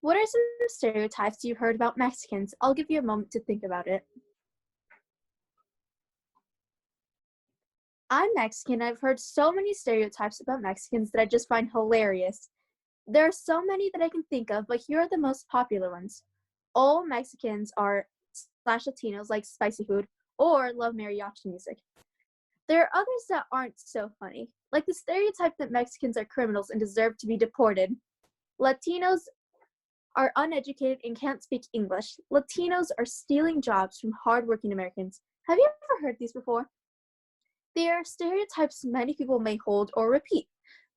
What are some stereotypes you heard about Mexicans? I'll give you a moment to think about it. I'm Mexican. I've heard so many stereotypes about Mexicans that I just find hilarious. There are so many that I can think of, but here are the most popular ones. All Mexicans are slash Latinos like spicy food or love mariachi music. There are others that aren't so funny, like the stereotype that Mexicans are criminals and deserve to be deported. Latinos are uneducated and can't speak English. Latinos are stealing jobs from hardworking Americans. Have you ever heard these before? They are stereotypes many people may hold or repeat,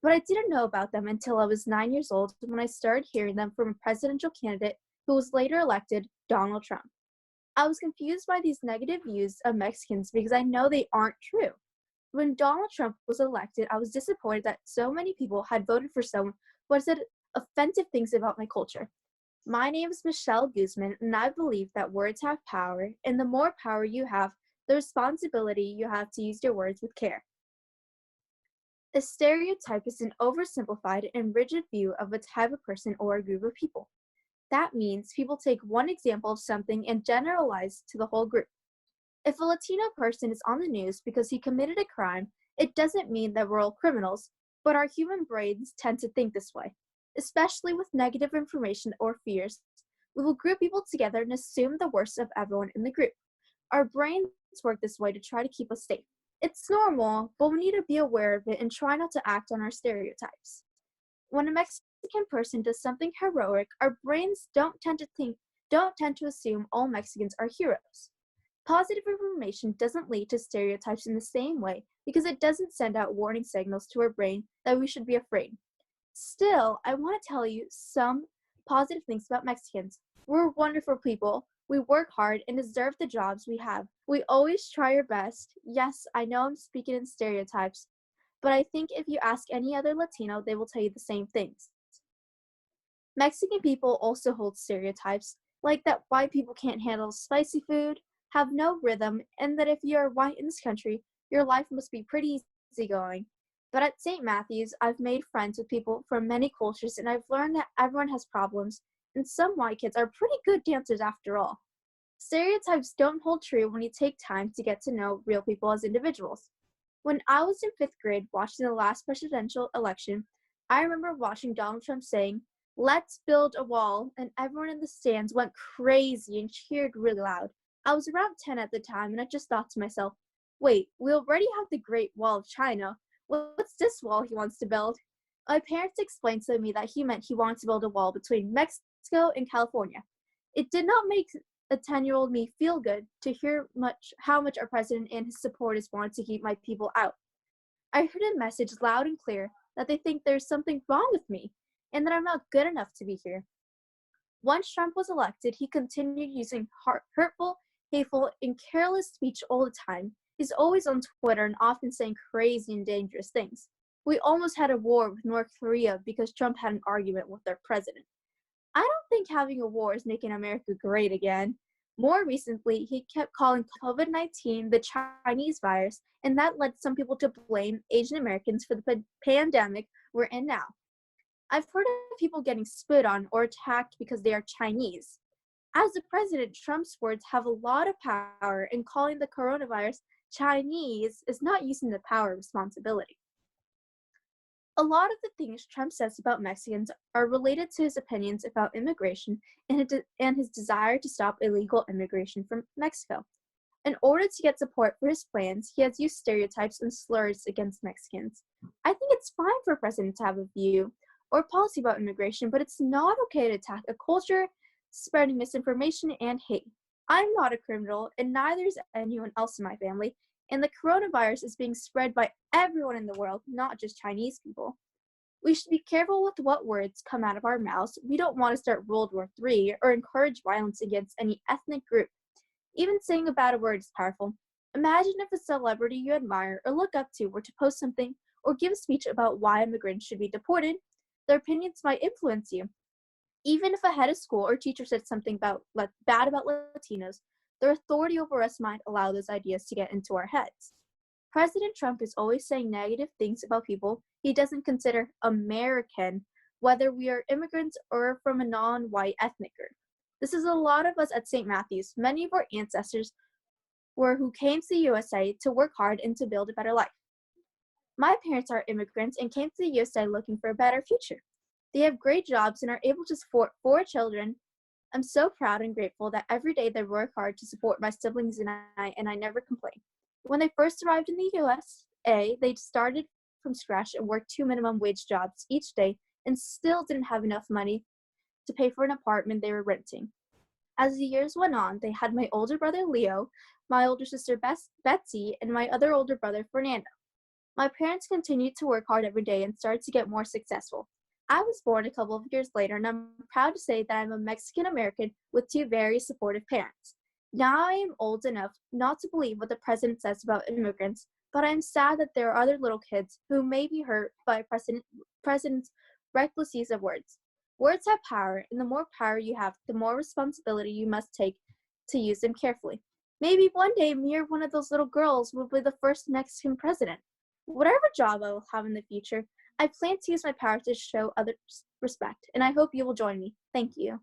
but I didn't know about them until I was 9 years old when I started hearing them from a presidential candidate who was later elected, Donald Trump. I was confused by these negative views of Mexicans because I know they aren't true. When Donald Trump was elected, I was disappointed that so many people had voted for someone who had said offensive things about my culture. My name is Michelle Guzman, and I believe that words have power, and the more power you have, the responsibility you have to use your words with care. A stereotype is an oversimplified and rigid view of a type of person or a group of people. That means people take one example of something and generalize to the whole group. If a Latino person is on the news because he committed a crime, it doesn't mean that we're all criminals, but our human brains tend to think this way. Especially with negative information or fears, we will group people together and assume the worst of everyone in the group. Our brains work this way to try to keep us safe. It's normal, but we need to be aware of it and try not to act on our stereotypes. When a Mexican person does something heroic, our brains don't tend to assume all Mexicans are heroes. Positive information doesn't lead to stereotypes in the same way because it doesn't send out warning signals to our brain that we should be afraid. Still, I want to tell you some positive things about Mexicans. We're wonderful people. We work hard and deserve the jobs we have. We always try our best. Yes, I know I'm speaking in stereotypes, but I think if you ask any other Latino, they will tell you the same things. Mexican people also hold stereotypes, like that white people can't handle spicy food, have no rhythm, and that if you are white in this country, your life must be pretty easygoing. But at St. Matthew's, I've made friends with people from many cultures, and I've learned that everyone has problems, and some white kids are pretty good dancers after all. Stereotypes don't hold true when you take time to get to know real people as individuals. When I was in 5th grade watching the last presidential election, I remember watching Donald Trump saying, "Let's build a wall," and everyone in the stands went crazy and cheered really loud. I was around 10 at the time, and I just thought to myself, wait, we already have the Great Wall of China. What's this wall he wants to build? My parents explained to me that he meant he wanted to build a wall between Mexico and California. It did not make a 10-year-old me feel good to hear how much our president and his supporters wanted to keep my people out. I heard a message loud and clear that they think there's something wrong with me and that I'm not good enough to be here. Once Trump was elected, he continued using hurtful, hateful, and careless speech all the time. He's always on Twitter and often saying crazy and dangerous things. We almost had a war with North Korea because Trump had an argument with their president. I don't think having a war is making America great again. More recently, he kept calling COVID-19 the Chinese virus, and that led some people to blame Asian Americans for the pandemic we're in now. I've heard of people getting spit on or attacked because they are Chinese. As the president, Trump's words have a lot of power, and calling the coronavirus Chinese is not using the power responsibility. A lot of the things Trump says about Mexicans are related to his opinions about immigration and his desire to stop illegal immigration from Mexico. In order to get support for his plans, he has used stereotypes and slurs against Mexicans. I think it's fine for a president to have a view or policy about immigration, but it's not okay to attack a culture, spreading misinformation and hate. I'm not a criminal, and neither is anyone else in my family, and the coronavirus is being spread by everyone in the world, not just Chinese people. We should be careful with what words come out of our mouths. We don't want to start World War III or encourage violence against any ethnic group. Even saying a bad word is powerful. Imagine if a celebrity you admire or look up to were to post something or give a speech about why immigrants should be deported. Their opinions might influence you. Even if a head of school or teacher said something bad about Latinos, their authority over us might allow those ideas to get into our heads. President Trump is always saying negative things about people he doesn't consider American, whether we are immigrants or from a non-white ethnic group. This is a lot of us at St. Matthew's. Many of our ancestors were who came to the USA to work hard and to build a better life. My parents are immigrants and came to the USA looking for a better future. They have great jobs and are able to support 4 children. I'm so proud and grateful that every day they work hard to support my siblings and I never complain. When they first arrived in the USA, they started from scratch and worked 2 minimum wage jobs each day and still didn't have enough money to pay for an apartment they were renting. As the years went on, they had my older brother Leo, my older sister Betsy, and my other older brother Fernando. My parents continued to work hard every day and started to get more successful. I was born a couple of years later, and I'm proud to say that I'm a Mexican American with 2 very supportive parents. Now I am old enough not to believe what the president says about immigrants, but I am sad that there are other little kids who may be hurt by president's reckless use of words. Words have power, and the more power you have, the more responsibility you must take to use them carefully. Maybe one day me or one of those little girls will be the first Mexican president. Whatever job I will have in the future, I plan to use my power to show others respect, and I hope you will join me. Thank you.